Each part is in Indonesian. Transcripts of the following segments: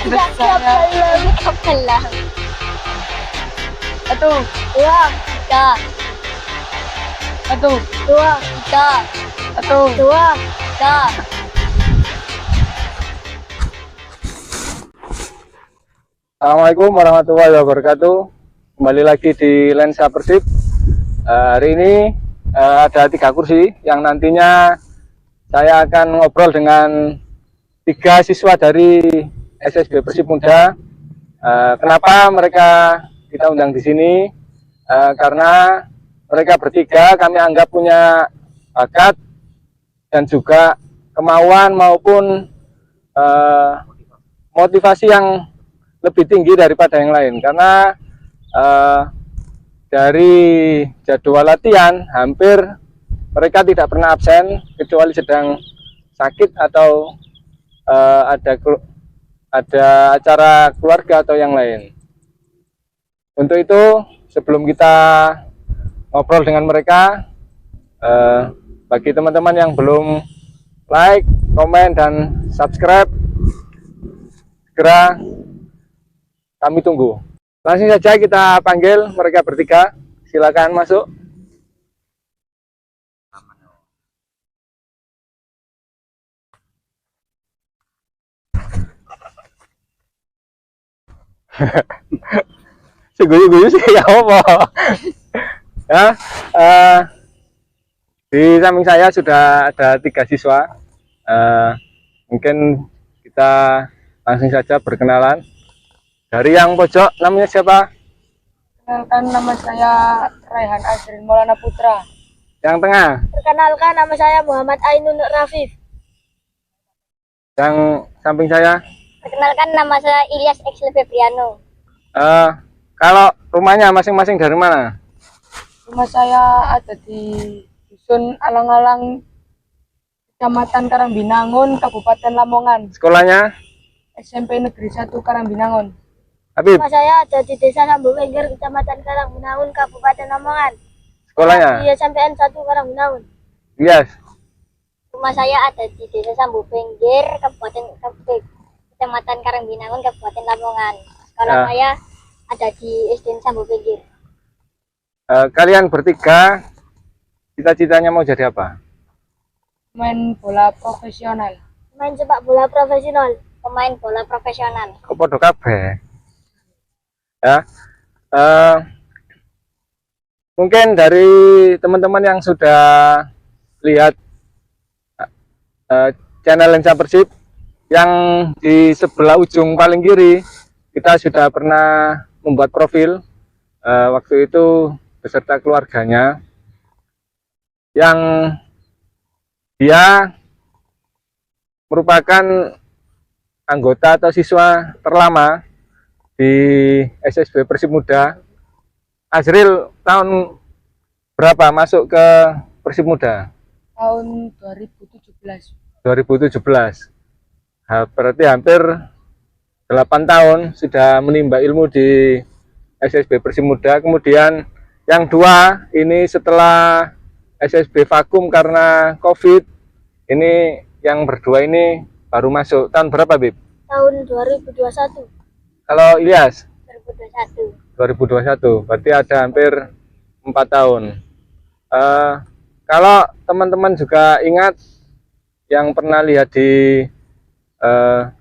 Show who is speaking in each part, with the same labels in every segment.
Speaker 1: tidak siap lagi kalah.
Speaker 2: Satu,
Speaker 1: Dua, tiga,
Speaker 2: satu,
Speaker 1: dua, tiga,
Speaker 2: satu.
Speaker 1: dua, tiga.
Speaker 3: Assalamualaikum warahmatullahi wabarakatuh. Kembali lagi di Lensa Persib. Hari ini ada 3 kursi yang nantinya saya akan ngobrol dengan 3 siswa dari SSB Persib Muda. Kenapa mereka kita undang di sini? Karena mereka bertiga kami anggap punya bakat dan juga kemauan maupun motivasi yang lebih tinggi daripada yang lain, karena dari jadwal latihan hampir mereka tidak pernah absen kecuali sedang sakit atau ada acara keluarga atau yang lain. Untuk itu, sebelum kita ngobrol dengan mereka, bagi teman-teman yang belum like, komen, dan subscribe, segera kami tunggu. Langsung saja kita panggil mereka bertiga. Silakan masuk. Seguyu-guyu sih ya apa. Ya, di samping saya sudah ada 3 siswa. Mungkin kita langsung saja berkenalan. Dari yang pojok namanya siapa?
Speaker 2: Perkenalkan, nama saya Raihan Azrin Maulana Putra.
Speaker 3: Yang tengah?
Speaker 1: Perkenalkan, nama saya Muhammad Ainun Rafif.
Speaker 3: Yang samping saya?
Speaker 1: Perkenalkan, nama saya Ilyas X Febriano.
Speaker 3: Kalau rumahnya masing-masing dari mana?
Speaker 2: Rumah saya ada di Dusun Alang-Alang, Kecamatan Karangbinangun, Kabupaten Lamongan.
Speaker 3: Sekolahnya?
Speaker 2: SMP Negeri 1 Karangbinangun.
Speaker 3: Habib?
Speaker 1: Rumah saya ada di Desa Sambuwengger, Kecamatan Karangbinangun, Kabupaten Lamongan.
Speaker 3: Sekolahnya?
Speaker 1: Di SMPN 1 Karangbinangun.
Speaker 3: Yes.
Speaker 1: Rumah saya ada di Desa Sambuwengger, Kecamatan Karangbinangun, Kabupaten Lamongan. Sekolah saya ada di SD Sambuwengger.
Speaker 3: Kalian bertiga cita-citanya mau jadi apa?
Speaker 2: Main bola profesional.
Speaker 1: Main sepak bola profesional. Pemain bola profesional.
Speaker 3: Kok podo kabeh? Ya. Mungkin dari teman-teman yang sudah lihat channel Lensa Persib, yang di sebelah ujung paling kiri kita sudah pernah membuat profil waktu itu beserta keluarganya, yang dia merupakan anggota atau siswa terlama di SSB Persib Muda. Azril tahun berapa masuk ke Persib Muda?
Speaker 2: Tahun 2017.
Speaker 3: 2017. Berarti hampir 8 tahun sudah menimba ilmu di SSB Persib Muda. Kemudian yang 2 ini setelah SSB vakum karena COVID, ini yang berdua ini baru masuk tahun berapa, Bib?
Speaker 1: Tahun 2021.
Speaker 3: Kalau Ilyas?
Speaker 1: 2021.
Speaker 3: 2021, berarti ada hampir 4 tahun. Kalau teman-teman juga ingat yang pernah lihat di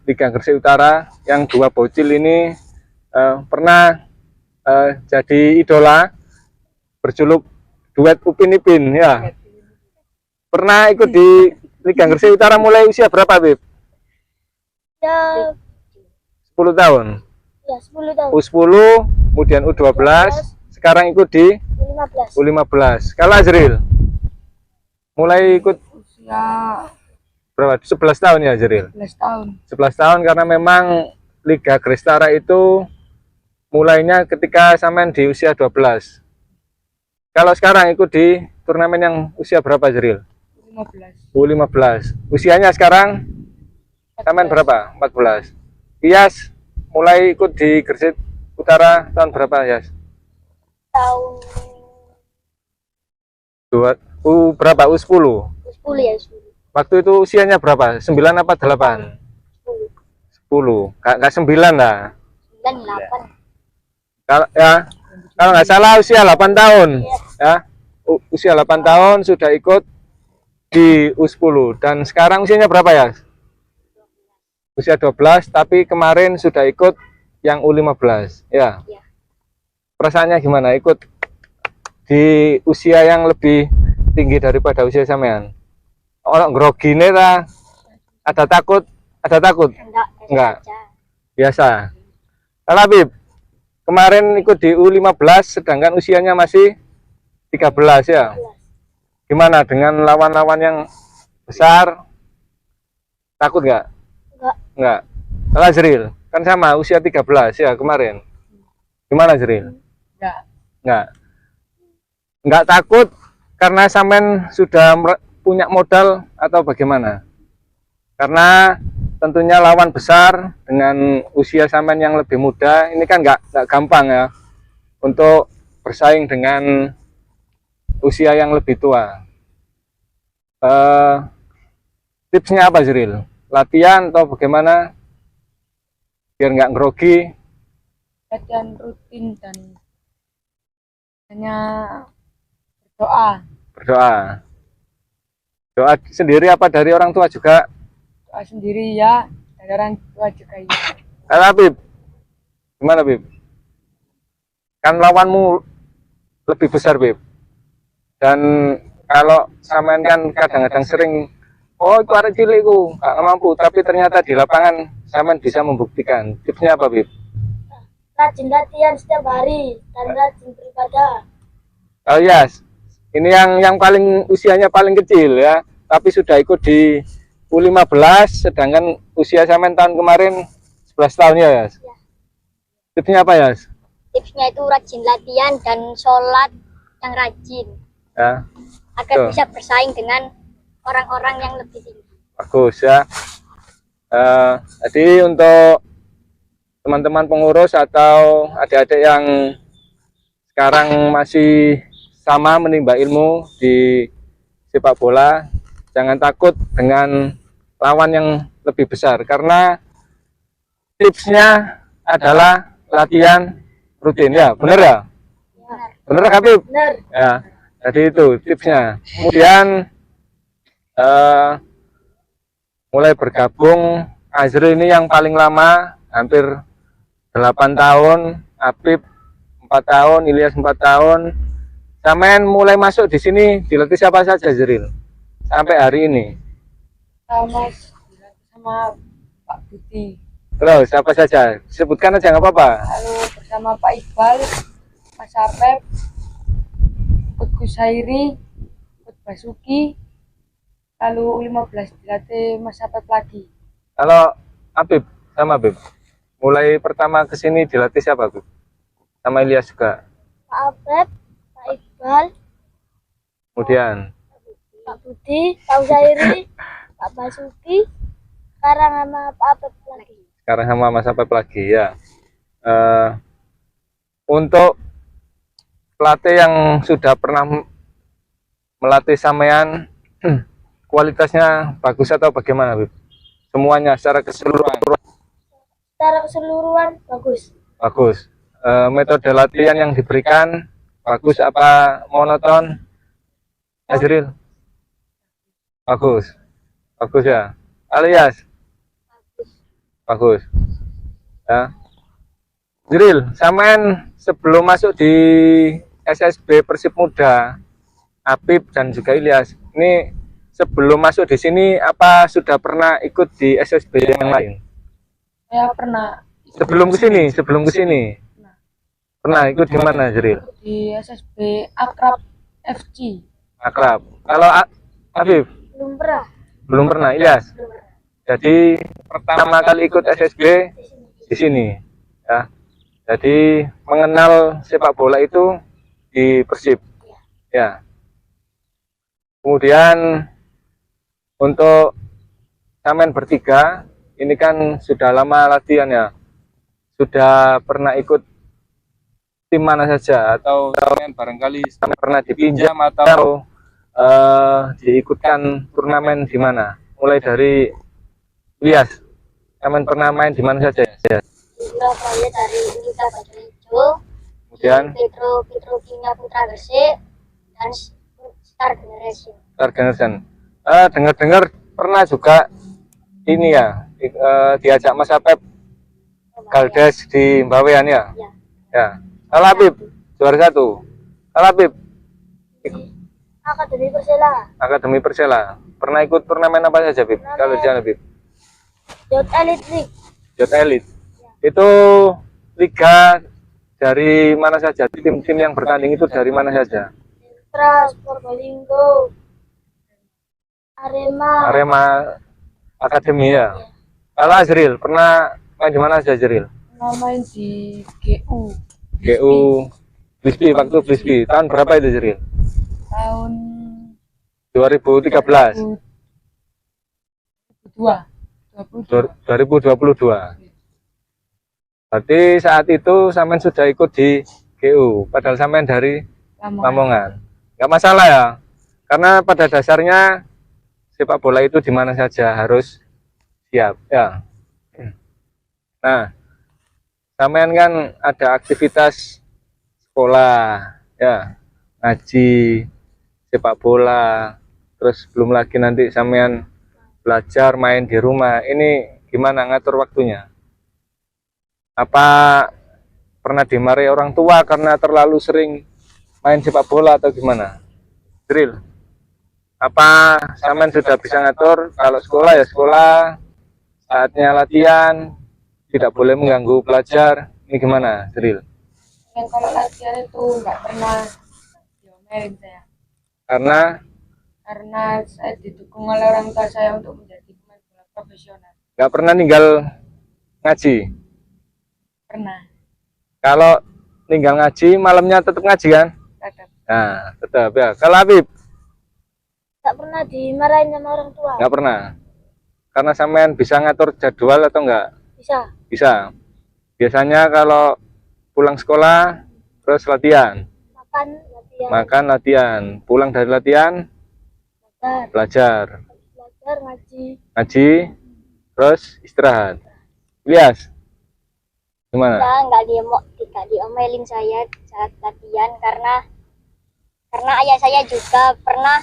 Speaker 3: Liga Gresik Utara, yang 2 bocil ini pernah jadi idola, berjuluk duet Upin Ipin, ya. Pernah ikut di Liga Gresik Utara mulai usia berapa, Bib?
Speaker 1: Ya,
Speaker 3: 10 tahun.
Speaker 1: ya 10 tahun.
Speaker 3: U10, kemudian U12, sekarang ikut di
Speaker 1: 15.
Speaker 3: U15. Kalau Azril mulai ikut
Speaker 2: Usia
Speaker 3: berapa? 11 tahun ya Azril?
Speaker 2: 11 tahun.
Speaker 3: 11 tahun karena memang Liga Grestara itu mulainya ketika sampean di usia 12. Kalau sekarang ikut di turnamen yang usia berapa Azril?
Speaker 2: 15.
Speaker 3: U15. Usianya sekarang sampean berapa? 14. Iyas mulai ikut di Gresik Utara tahun berapa, Yas?
Speaker 1: Tahun
Speaker 3: berapa? U10.
Speaker 1: 10 ya, 10.
Speaker 3: Waktu itu usianya berapa? 9 apa 8?
Speaker 1: 10.
Speaker 3: 10, nggak 9 lah.
Speaker 1: 98.
Speaker 3: Kalau ya, kalau nggak salah usia 8 tahun, ya. Usia 8 tahun sudah ikut di U10 dan sekarang usianya berapa ya? Usia 12, tapi kemarin sudah ikut yang U15, ya.
Speaker 1: Iya.
Speaker 3: Perasaannya gimana ikut di usia yang lebih tinggi daripada usia sampean? Orang grogi nih ta? Ada takut? Ada takut? Enggak.
Speaker 1: Saja.
Speaker 3: Biasa. Kalau Habib, kemarin ikut di U15 sedangkan usianya masih 13 ya. Gimana dengan lawan-lawan yang besar? Takut nggak?
Speaker 1: Enggak.
Speaker 3: Enggak. Kalau Zril, kan sama usia 13 ya kemarin. Gimana Zril?
Speaker 2: Enggak.
Speaker 3: Enggak takut karena sampean sudah punya modal atau bagaimana? Karena tentunya lawan besar dengan usia sampean yang lebih muda, ini kan enggak gampang ya untuk bersaing dengan usia yang lebih tua. Tipsnya apa Zril? Latihan atau bagaimana biar nggak grogi?
Speaker 2: Latihan rutin dan hanya berdoa.
Speaker 3: Berdoa. Doa sendiri apa dari orang tua juga?
Speaker 2: Doa sendiri ya, dari orang tua juga ya.
Speaker 3: Habib, gimana Bib? Kan lawanmu lebih besar Bib. Dan kalau sampean kan kadang-kadang sering, oh itu arek cilikku, nggak mampu. Tapi ternyata di lapangan sampean bisa membuktikan. Tipsnya apa Bib?
Speaker 1: Rajin latihan setiap hari dan rajin beribadah.
Speaker 3: Oh yes, ini yang paling usianya paling kecil ya, tapi sudah ikut di U15, sedangkan usia sampean tahun kemarin 11 tahun ya Yas.
Speaker 1: Ya.
Speaker 3: Tipsnya apa Yas?
Speaker 1: Tipsnya itu rajin latihan dan sholat yang rajin
Speaker 3: Ya,
Speaker 1: agar
Speaker 3: Tuh.
Speaker 1: bisa bersaing dengan orang-orang yang lebih tinggi.
Speaker 3: bagus ya. Jadi untuk teman-teman pengurus atau adik-adik yang sekarang masih sama menimba ilmu di sepak bola, jangan takut dengan lawan yang lebih besar karena tipsnya adalah latihan rutin ya, bener ya?
Speaker 1: Benar.
Speaker 3: Bener Habib?
Speaker 1: Benar.
Speaker 3: Ya, jadi itu tipsnya. Kemudian mulai bergabung Azril ini yang paling lama, hampir 8 tahun, Habib 4 tahun, Ilyas 4 tahun. Sampean mulai masuk di sini dilatih siapa saja Azril? Sampai hari ini.
Speaker 2: Sama Pak Budi,
Speaker 3: Terus siapa saja? Sebutkan aja nggak apa-apa.
Speaker 2: lalu bersama Pak Iqbal, Mas Apep, Coach Kusairi, Coach Basuki, lalu U15 dilatih Mas Apep lagi.
Speaker 3: Kalau Habib sama Habib, mulai pertama ke sini dilatih siapa Habib? Sama Ilyas juga.
Speaker 1: Pak Abed, Pak Iqbal,
Speaker 3: Kemudian
Speaker 1: Pak Budi, Pak Usairi, Pak Basuki, sekarang sama Pak Abed lagi.
Speaker 3: sekarang sama Mas Apep lagi ya. Untuk pelatih yang sudah pernah melatih sampean, kualitasnya bagus atau bagaimana, Bib? Semuanya secara keseluruhan
Speaker 1: Secara keseluruhan bagus.
Speaker 3: bagus. Metode latihan yang diberikan bagus apa monoton? Azril? Bagus. Bagus ya. Alias? Bagus. Ya. Zril, sampean sebelum masuk di SSB Persib Muda, Habib dan juga Ilyas, ini sebelum masuk di sini apa sudah pernah ikut di SSB yang lain?
Speaker 2: Saya pernah
Speaker 3: Sebelum ke sini. Pernah ikut di mana, Zril?
Speaker 2: di SSB Akrab FC.
Speaker 3: Akrab. Kalau Habib
Speaker 1: Belum pernah.
Speaker 3: belum pernah, Ilyas. Jadi pertama kali ikut SSB di sini, ya. Jadi mengenal sepak bola itu di Persib, ya. Kemudian untuk sampean bertiga, ini kan sudah lama latihan ya. Sudah pernah ikut tim mana saja atau barangkali pernah dipinjam atau diikutkan turnamen di mana? Mulai dari Ilyas. Kalian pernah main di mana saja ya?
Speaker 1: Di Surabaya dari Unita Batu Hijau,
Speaker 3: Kemudian
Speaker 1: Petrokimia Putra Gresik, dan Star Generation.
Speaker 3: Star Generation. Dengar-dengar pernah juga ini ya, diajak Mas Apep Galdes di Bawean ya?
Speaker 1: Ya.
Speaker 3: Ya. Kalau Habib juara 1. Kalau Habib
Speaker 1: Akademi Persela,
Speaker 3: Akademi Persela. Pernah ikut turnamen apa saja, Bib? Kalau di sana, Bib?
Speaker 1: Youth Elite League,
Speaker 3: Youth Elite. Itu liga dari mana saja? Tim-tim yang bertanding itu dari mana saja?
Speaker 1: Tras, Purbalinggo, Arema,
Speaker 3: Arema Akademi ya. Kalau Azril pernah main di mana saja, Azril?
Speaker 2: Pernah main di GU
Speaker 3: GU Frisbee, waktu Frisbee. Tahun berapa itu, Azril?
Speaker 2: tahun
Speaker 3: 2013.
Speaker 2: 2022.
Speaker 3: 2022. Berarti saat itu sampean sudah ikut di GU, padahal sampean dari Lamongan. Nggak masalah ya, karena pada dasarnya sepak bola itu di mana saja harus siap ya. Nah, sampean kan ada aktivitas sekolah ya, ngaji, sepak bola, terus belum lagi nanti sampean belajar main di rumah. Ini gimana ngatur waktunya? Apa pernah dimarahi orang tua karena terlalu sering main sepak bola atau gimana? Drill. Apa sampean sudah bisa ngatur? Kalau sekolah ya sekolah, saatnya latihan, tidak boleh mengganggu belajar. Ini gimana, Drill?
Speaker 2: Yang kalau latihan itu nggak pernah diomelin saya, karena saya didukung oleh orang tua saya untuk menjadi pemain bola profesional.
Speaker 3: nggak pernah ninggal ngaji.
Speaker 2: Pernah,
Speaker 3: Kalau ninggal ngaji, malamnya tetap ngaji kan?
Speaker 2: tetap
Speaker 3: Nah, tetap ya. Kalau Habib
Speaker 1: tak pernah dimarahin sama orang tua.
Speaker 3: nggak pernah. Karena sampean bisa ngatur jadwal atau enggak?
Speaker 1: Bisa,
Speaker 3: Bisa. Biasanya kalau pulang sekolah terus latihan,
Speaker 1: makan,
Speaker 3: latihan, pulang dari latihan belajar, ngaji, terus istirahat. Ilyas, gimana?
Speaker 1: tidak diomelin saya saat latihan karena ayah saya juga pernah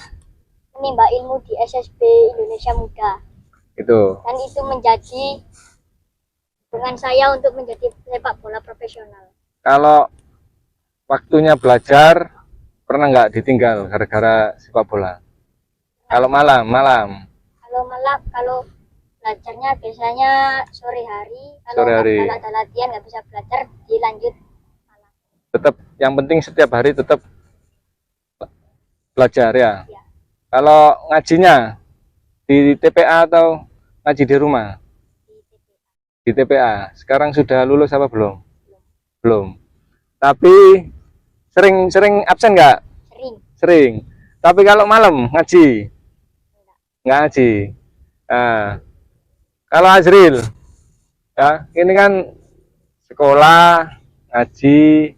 Speaker 1: menimba ilmu di SSB Indonesia Muda,
Speaker 3: Itu.
Speaker 1: dan itu menjadi dengan saya untuk menjadi sepak bola profesional.
Speaker 3: Kalau waktunya belajar pernah nggak ditinggal gara-gara sepak bola? Kalau malam,
Speaker 1: Kalau belajarnya biasanya sore hari, kalau
Speaker 3: Sore hari.
Speaker 1: nggak ada latihan nggak bisa belajar, dilanjut malam.
Speaker 3: tetap yang penting setiap hari tetap belajar ya.
Speaker 1: Ya.
Speaker 3: Kalau ngajinya di TPA atau ngaji di rumah? Di TPA. Sekarang sudah lulus apa belum? Belum. Tapi sering absen nggak?
Speaker 1: Sering.
Speaker 3: Sering. Tapi kalau malam ngaji? Nggak ngaji. Nah, kalau Azril, ya ini kan sekolah, ngaji,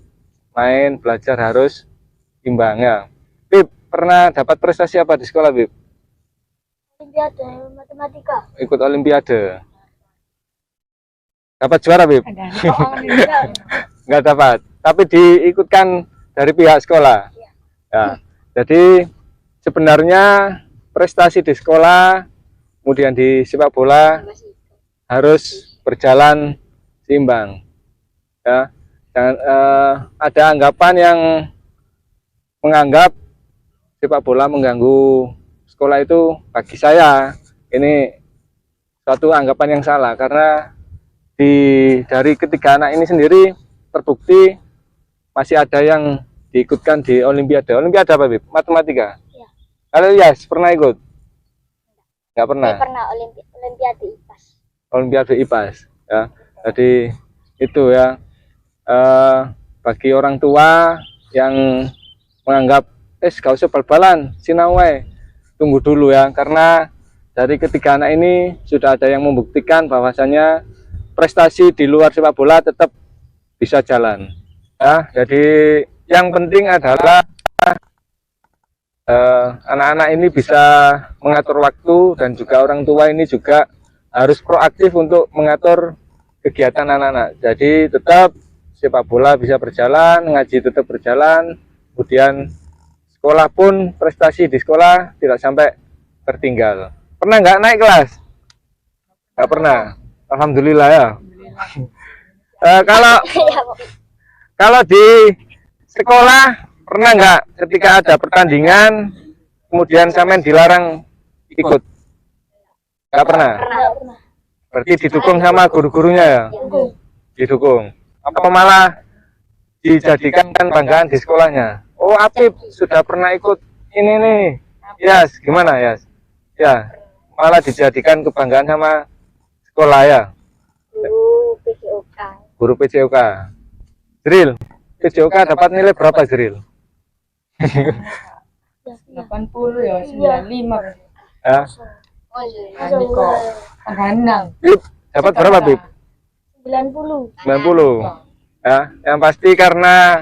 Speaker 3: main, belajar harus imbang ya. Bib, pernah dapat prestasi apa di sekolah, Bib?
Speaker 1: Olimpiade matematika.
Speaker 3: Ikut olimpiade. Dapat juara, Bib?
Speaker 2: ada. Oh, enggak.
Speaker 3: Nggak dapat, tapi diikutkan dari pihak sekolah. Ya, jadi sebenarnya prestasi di sekolah, kemudian di sepak bola harus berjalan seimbang. Ya, jangan ada anggapan yang menganggap sepak bola mengganggu sekolah itu, bagi saya ini suatu anggapan yang salah, karena dari ketiga anak ini sendiri terbukti masih ada yang diikutkan di olimpiade. Olimpiade apa, Bib? Matematika.
Speaker 1: Ya.
Speaker 3: Kalau Yas pernah ikut? Nggak pernah.
Speaker 1: Saya pernah olimpiade IPAS.
Speaker 3: Olimpiade IPAS ya. Jadi itu ya, bagi orang tua yang menganggap gak usah bal-balan, sinau wae, tunggu dulu ya, karena dari ketiga anak ini sudah ada yang membuktikan bahwasanya prestasi di luar sepak bola tetap bisa jalan ya. Jadi yang penting adalah anak-anak ini bisa mengatur waktu, dan juga orang tua ini juga harus proaktif untuk mengatur kegiatan anak-anak. Jadi tetap sepak bola bisa berjalan, ngaji tetap berjalan, kemudian sekolah pun prestasi di sekolah tidak sampai tertinggal. Pernah nggak naik kelas? Nggak pernah. Alhamdulillah ya. Kalau
Speaker 1: Ya, Bu.
Speaker 3: kalau di sekolah pernah nggak ketika ada pertandingan kemudian sampean dilarang ikut? Nggak pernah.
Speaker 1: Pernah.
Speaker 3: Berarti didukung sama guru-gurunya ya?
Speaker 1: Dukung.
Speaker 3: Didukung. Apa malah dijadikan banggaan di sekolahnya? Oh, Apip sudah pernah ikut ini nih. Yas, gimana Yas? Ya, malah dijadikan kebanggaan sama sekolah ya?
Speaker 1: Guru PJOK.
Speaker 3: Guru PJOK. Zril, PJOK dapat nilai berapa Zril?
Speaker 2: 80 ya, 95.
Speaker 3: Ya,
Speaker 1: Oh, iya.
Speaker 2: Ini kok agak
Speaker 3: Pip, dapat berapa Pip?
Speaker 1: 90.
Speaker 3: 90. Ya, yang pasti karena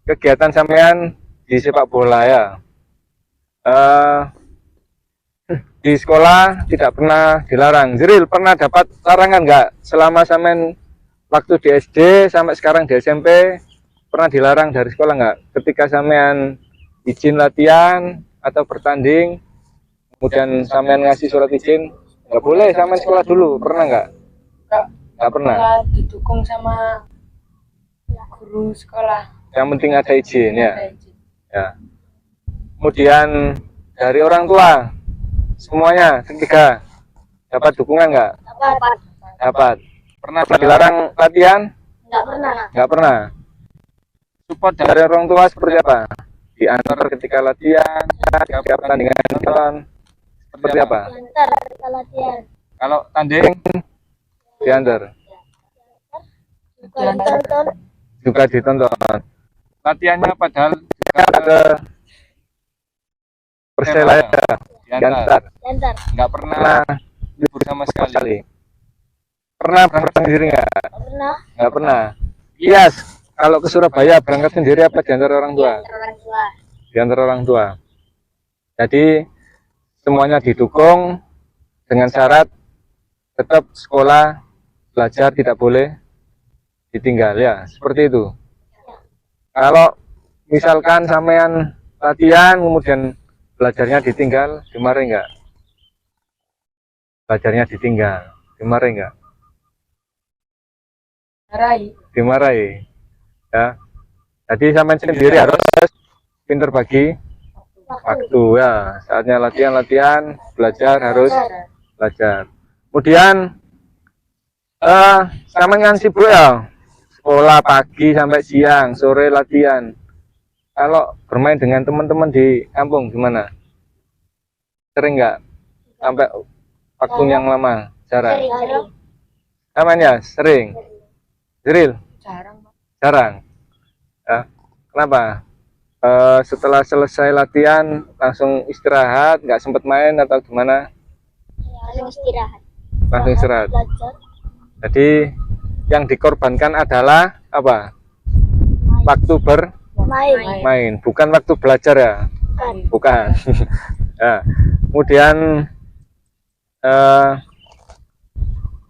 Speaker 3: kegiatan sampean di sepak bola ya. Di sekolah tidak pernah dilarang. Zril pernah dapat larangan nggak selama sampean waktu di SD sampai sekarang di SMP, pernah dilarang dari sekolah nggak? Ketika sampean izin latihan atau bertanding, kemudian sampean ngasih surat izin, nggak boleh sampean sekolah dulu, pernah nggak? Nggak pernah.
Speaker 2: Malah didukung sama guru sekolah.
Speaker 3: Yang penting ada izin ya.
Speaker 2: Ada izin.
Speaker 3: Ya. Kemudian dari orang tua semuanya ketiga dapat dukungan nggak?
Speaker 1: Dapat.
Speaker 3: Dapat. Pernah dilarang latihan?
Speaker 1: Enggak pernah.
Speaker 3: Nggak pernah. Support dari orang tua seperti apa? Diantar ketika latihan, ketika pertandingan nonton, seperti apa?
Speaker 1: Diantar kita latihan.
Speaker 3: Kalau tanding diantar,
Speaker 1: Diantar.
Speaker 3: juga ditonton. Latihannya padahal juga ke Persela ya, diantar.
Speaker 1: Diantar.
Speaker 3: Nggak pernah libur sama sekali. Pernah berangkat sendiri nggak?
Speaker 1: Pernah.
Speaker 3: Nggak pernah. Yes, kalau ke Surabaya berangkat sendiri apa diantar orang tua?
Speaker 1: Diantar orang tua.
Speaker 3: Diantar orang tua. Jadi semuanya didukung dengan syarat tetap sekolah, belajar tidak boleh ditinggal ya, seperti itu. Kalau misalkan sampean latihan kemudian belajarnya ditinggal, dimarahin nggak? Belajarnya ditinggal, dimarahin nggak?
Speaker 2: Marahi.
Speaker 3: Dimarahi. Ya. Jadi sampean sendiri harus pinter bagi waktu ya. Saatnya latihan, belajar harus belajar. Kemudian sampean kan sibuk ya. Sekolah pagi sampai siang, sore latihan. Kalau bermain dengan teman-teman di kampung gimana? Sering nggak? Sampai waktu yang lama? Jarang.
Speaker 1: Sering.
Speaker 3: Aman ya? Sering. Zril?
Speaker 2: Jarang, Pak.
Speaker 3: Jarang. Ya. Kenapa? Setelah selesai latihan langsung istirahat, nggak sempat main atau gimana?
Speaker 1: Langsung istirahat.
Speaker 3: Langsung istirahat.
Speaker 1: Belajar.
Speaker 3: Jadi yang dikorbankan adalah apa? Waktu
Speaker 1: Main.
Speaker 3: bermain, bukan waktu belajar ya? Bukan. Ya. Kemudian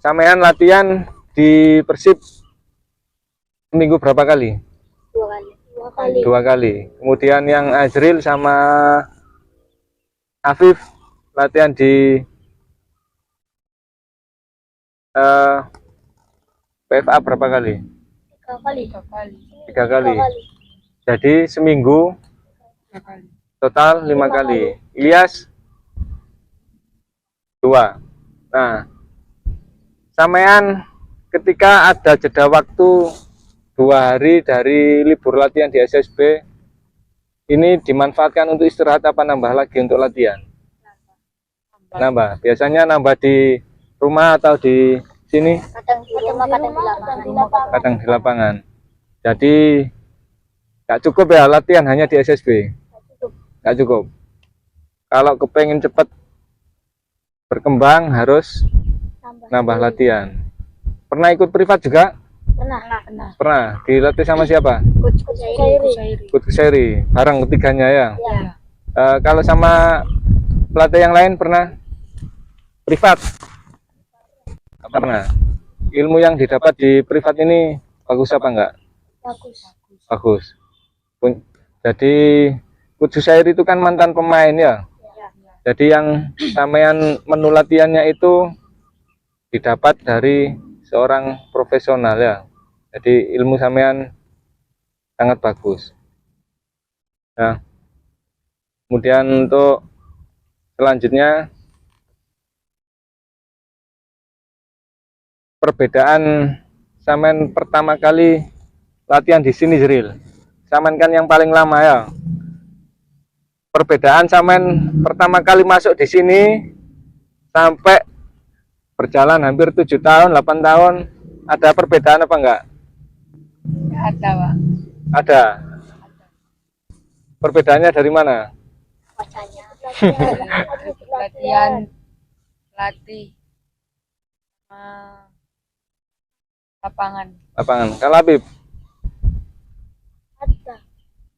Speaker 3: sampean latihan di Persib seminggu berapa kali?
Speaker 1: 2 kali. 2 kali.
Speaker 3: 2 kali. Kemudian yang Azril sama Afif latihan di PFA berapa kali?
Speaker 1: 3 kali.
Speaker 2: 3 kali.
Speaker 3: 3 kali. Jadi seminggu
Speaker 2: 3 kali.
Speaker 3: total 5 kali. Ilyas 2. Nah, sampean ketika ada jeda waktu 2 hari dari libur latihan di SSB, ini dimanfaatkan untuk istirahat apa nambah lagi untuk latihan? Nambah. Biasanya nambah di rumah atau di sini?
Speaker 1: Kadang di rumah, kadang di lapangan.
Speaker 3: Kadang di lapangan. Jadi nggak cukup ya latihan hanya di SSB. Nggak cukup. Kalau kepengen cepat berkembang harus nambah latihan. Pernah ikut privat juga?
Speaker 1: Pernah.
Speaker 3: Pernah. Dilatih sama siapa?
Speaker 1: Coach Sairi.
Speaker 2: Sairi.
Speaker 3: Ikut ke seri. Bareng ketiganya ya.
Speaker 1: Ya.
Speaker 3: Kalau sama pelatih yang lain pernah privat? Nggak pernah. Ilmu yang didapat di privat ini bagus apa enggak?
Speaker 1: Bagus.
Speaker 3: Bagus. Jadi Coach Susair itu kan mantan pemain ya. Jadi yang sampean menu latihannya itu didapat dari seorang profesional ya. Jadi ilmu sampean sangat bagus. Nah, kemudian untuk selanjutnya perbedaan sampean pertama kali latihan di sini Zril. Sampean kan yang paling lama ya. Perbedaan sampean pertama kali masuk di sini sampai berjalan hampir 7 tahun, 8 tahun, ada perbedaan apa enggak?
Speaker 2: Ada, Pak.
Speaker 3: Ada. Perbedaannya dari mana?
Speaker 1: Wajahnya.
Speaker 2: Latihan, latih, lapangan.
Speaker 3: Lapangan. Kalau Habib,
Speaker 1: Ada.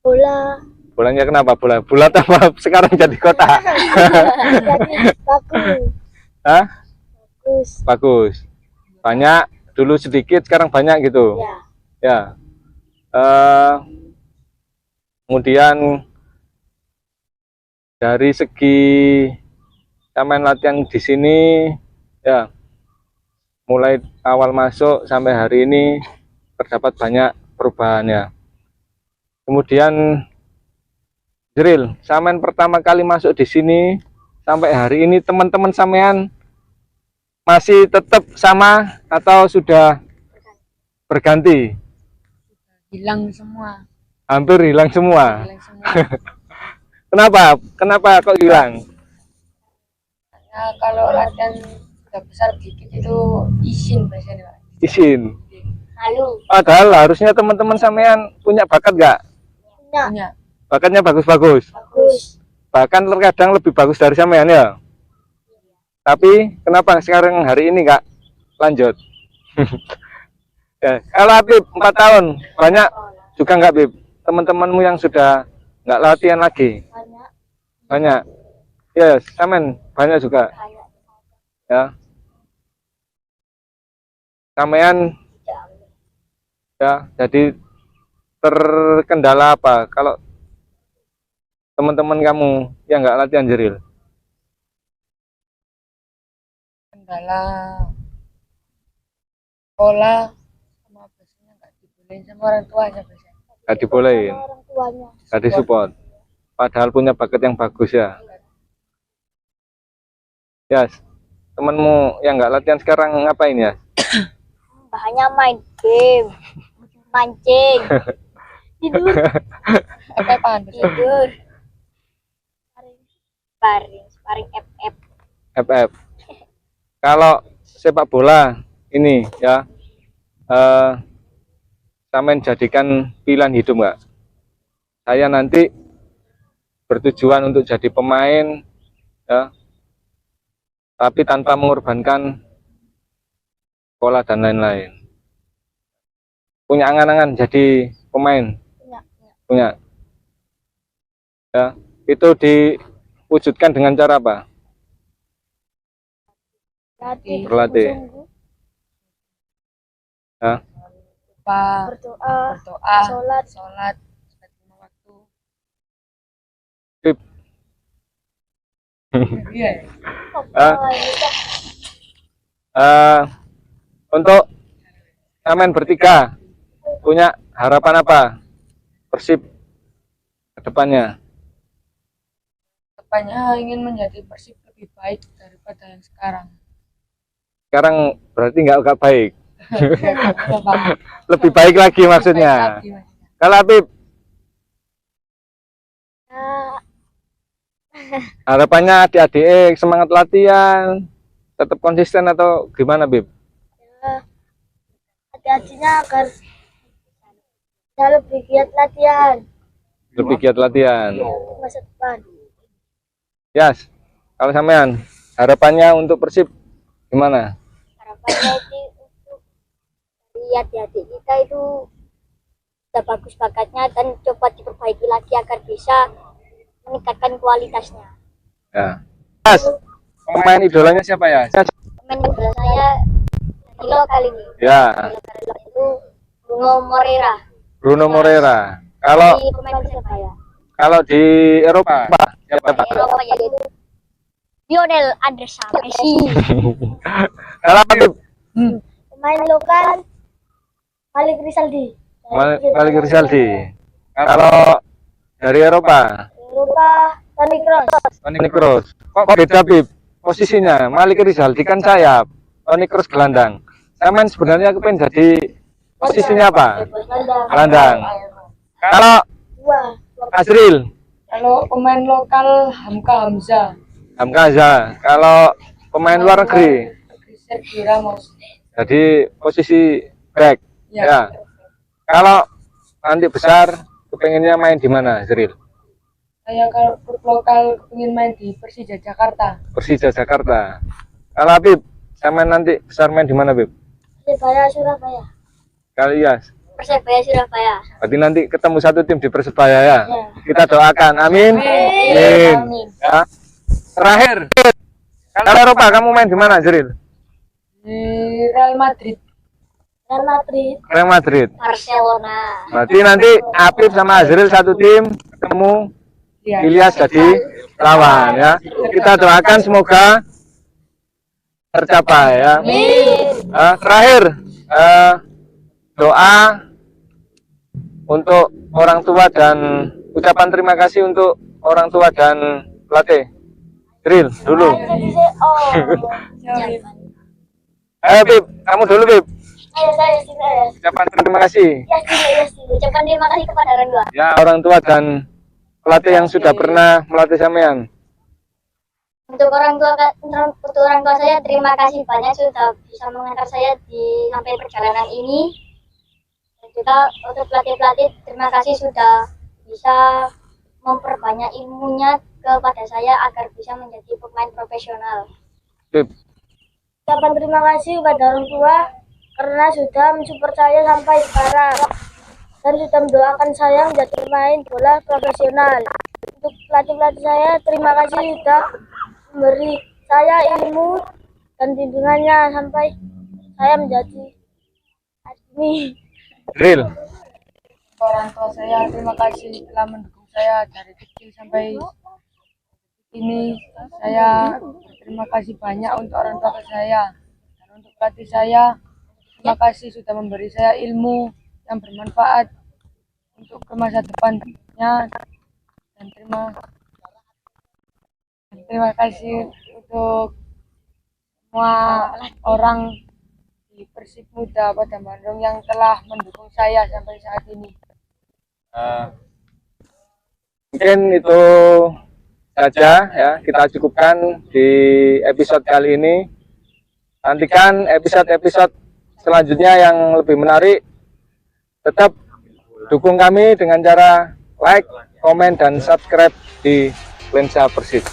Speaker 1: Bola.
Speaker 3: bolanya kenapa bola? Bola tambah sekarang jadi kota.
Speaker 1: Jadi bagus.
Speaker 3: Hah?
Speaker 1: Bagus.
Speaker 3: Bagus. Banyak, dulu sedikit, sekarang banyak gitu.
Speaker 1: Ya.
Speaker 3: Ya. Kemudian dari segi sampean latihan di sini ya, mulai awal masuk sampai hari ini terdapat banyak perubahannya. Kemudian Zril, sampean pertama kali masuk di sini sampai hari ini teman-teman sampean masih tetap sama atau sudah berganti?
Speaker 2: Hilang semua.
Speaker 3: Hampir hilang semua.
Speaker 2: Hilang semua.
Speaker 3: Kenapa? Kenapa kok hilang?
Speaker 2: Karena kalau latihan udah besar dikit itu izin biasanya, Pak.
Speaker 3: Izin.
Speaker 1: Lalu.
Speaker 3: Padahal harusnya teman-teman sampean punya bakat nggak?
Speaker 1: Punya.
Speaker 2: Punya.
Speaker 3: Bakatnya bagus-bagus.
Speaker 1: Bagus.
Speaker 3: Bahkan terkadang lebih bagus dari sampean ya. Tapi kenapa sekarang hari ini nggak lanjut? Ya, kalau Habib 4 tahun banyak juga nggak Bib? Teman-temanmu yang sudah nggak latihan lagi?
Speaker 1: Banyak.
Speaker 3: Banyak. Ya, sampean banyak juga.
Speaker 1: Banyak.
Speaker 3: Ya. Sampean ya, jadi terkendala apa kalau teman-teman kamu yang nggak latihan Zril?
Speaker 2: Kendala sekolah sama biasanya nggak dibolehin sama orang tuanya biasanya.
Speaker 3: Nggak dibolehin,
Speaker 1: Orang tuanya.
Speaker 3: nggak disupport. Padahal punya bakat yang bagus ya. Ya, temanmu yang nggak latihan sekarang ngapain ya?
Speaker 1: Bahannya main game, mancing, tidur,
Speaker 2: Apa-apaan biasanya?
Speaker 1: tidur, sparring FF.
Speaker 3: FF. Kalau sepak bola ini ya, sampean jadikan pilihan hidup nggak? Saya nanti bertujuan untuk jadi pemain ya, tapi tanpa mengorbankan sekolah dan lain-lain. Punya angan-angan jadi pemain? Punya. Ya, itu diwujudkan dengan cara apa? Berlatih. Ya.
Speaker 2: Berdoa,
Speaker 1: sholat.
Speaker 2: sholat, lima waktu.
Speaker 3: Bib.
Speaker 2: Iya.
Speaker 3: Untuk sampean bertiga punya harapan apa Persib ke depannya?
Speaker 2: Depannya ingin menjadi Persib lebih baik daripada yang sekarang.
Speaker 3: Sekarang berarti nggak baik.
Speaker 2: Lebih
Speaker 3: Lebih baik lagi maksudnya.
Speaker 2: lagi, Mas.
Speaker 3: Kalau Habib, harapannya adik-adik semangat latihan, tetap konsisten atau gimana Bib?
Speaker 1: Hati-hatinya agar bisa lebih giat latihan
Speaker 3: Lebih giat latihan.
Speaker 1: untuk masa depan.
Speaker 3: Yes. Kalau sampean, harapannya untuk Persib gimana?
Speaker 1: Harapannya itu untuk lihat adik kita itu sudah bagus bakatnya dan coba diperbaiki lagi agar bisa meningkatkan kualitasnya.
Speaker 3: Ya. Yes. Pemain idolanya siapa ya?
Speaker 1: Pemain idola saya di lokal ini.
Speaker 3: Ya,
Speaker 1: Di lokal itu Bruno Moreira.
Speaker 3: Bruno Moreira. Kalau
Speaker 1: Di pemain Persebaya.
Speaker 3: kalau di Eropa siapa?
Speaker 1: Di Eropa yaitu Lionel Andres Messi.
Speaker 3: Kalau Habib,
Speaker 1: Pemain lokal Malik Rizaldi.
Speaker 3: Malik Rizaldi. Kalau dari Eropa,
Speaker 1: Eropa Toni Kroos.
Speaker 3: Toni Kroos. Kok beda Bib? Posisinya Malik Rizaldi kan sayap, Toni Kroos gelandang. Saya sebenarnya aku pengen jadi posisinya apa? Gelandang. Kalau
Speaker 1: Dua.
Speaker 3: Azril,
Speaker 2: Kalau pemain lokal Hamka Hamzah,
Speaker 3: Hamkaza. Kalau pemain luar negeri,
Speaker 2: Sergio Ramos.
Speaker 3: jadi posisi back.
Speaker 2: Ya.
Speaker 3: Ya. Kalau nanti besar, kepengennya main di mana, Azril?
Speaker 2: Saya kalau klub lokal ingin main di Persija Jakarta.
Speaker 3: Persija Jakarta. Kalau Habib, sama nanti besar main di mana, Bib?
Speaker 1: Persebaya Surabaya.
Speaker 3: Kali ya.
Speaker 1: Persebaya Surabaya.
Speaker 3: Berarti nanti ketemu satu tim di Persebaya ya.
Speaker 1: Ya.
Speaker 3: Kita doakan. Amin. Amin. Ya. Terakhir, kalau Eropa kamu main di mana, Azril?
Speaker 2: Di Real Madrid.
Speaker 1: Real Madrid.
Speaker 3: Real Madrid.
Speaker 1: Barcelona.
Speaker 3: Berarti nanti Habib sama Azril satu tim ketemu
Speaker 2: Ya.
Speaker 3: Ilyas jadi lawan ya. Kita doakan semoga tercapai ya. Terakhir doa untuk orang tua dan ucapan terima kasih untuk orang tua dan pelatih. Drill dulu. Ayo Bib, kamu dulu Bib.
Speaker 1: Saya.
Speaker 3: Ucapan terima kasih.
Speaker 1: Ya, ucapan terima kasih kepada orang tua.
Speaker 3: Ya orang tua dan pelatih yang sudah pernah melatih sampean.
Speaker 1: Untuk orang tua saya terima kasih banyak sudah bisa mengantar saya sampai perjalanan ini. Dan juga untuk pelatih-pelatih terima kasih sudah bisa memperbanyak ilmunya kepada saya agar bisa menjadi pemain profesional.
Speaker 3: Bib,
Speaker 1: Ucapan terima kasih kepada orang tua karena sudah mensupport saya sampai sekarang dan sudah mendoakan saya menjadi pemain bola profesional. Untuk pelatih-pelatih saya terima kasih sudah memberi saya ilmu dan bimbingannya sampai saya menjadi ini.
Speaker 3: drill.
Speaker 2: Orang tua saya terima kasih telah mendukung saya dari kecil sampai ini. Saya terima kasih banyak untuk orang tua saya dan untuk pelatih saya. Terima kasih sudah memberi saya ilmu yang bermanfaat untuk ke masa depannya dan terima kasih untuk semua orang di Persib Muda Pada Bandung yang telah mendukung saya sampai saat ini.
Speaker 3: Mungkin itu saja ya, kita cukupkan di episode kali ini. Nantikan episode-episode selanjutnya yang lebih menarik. Tetap dukung kami dengan cara like, komen, dan subscribe di Lensa Persib.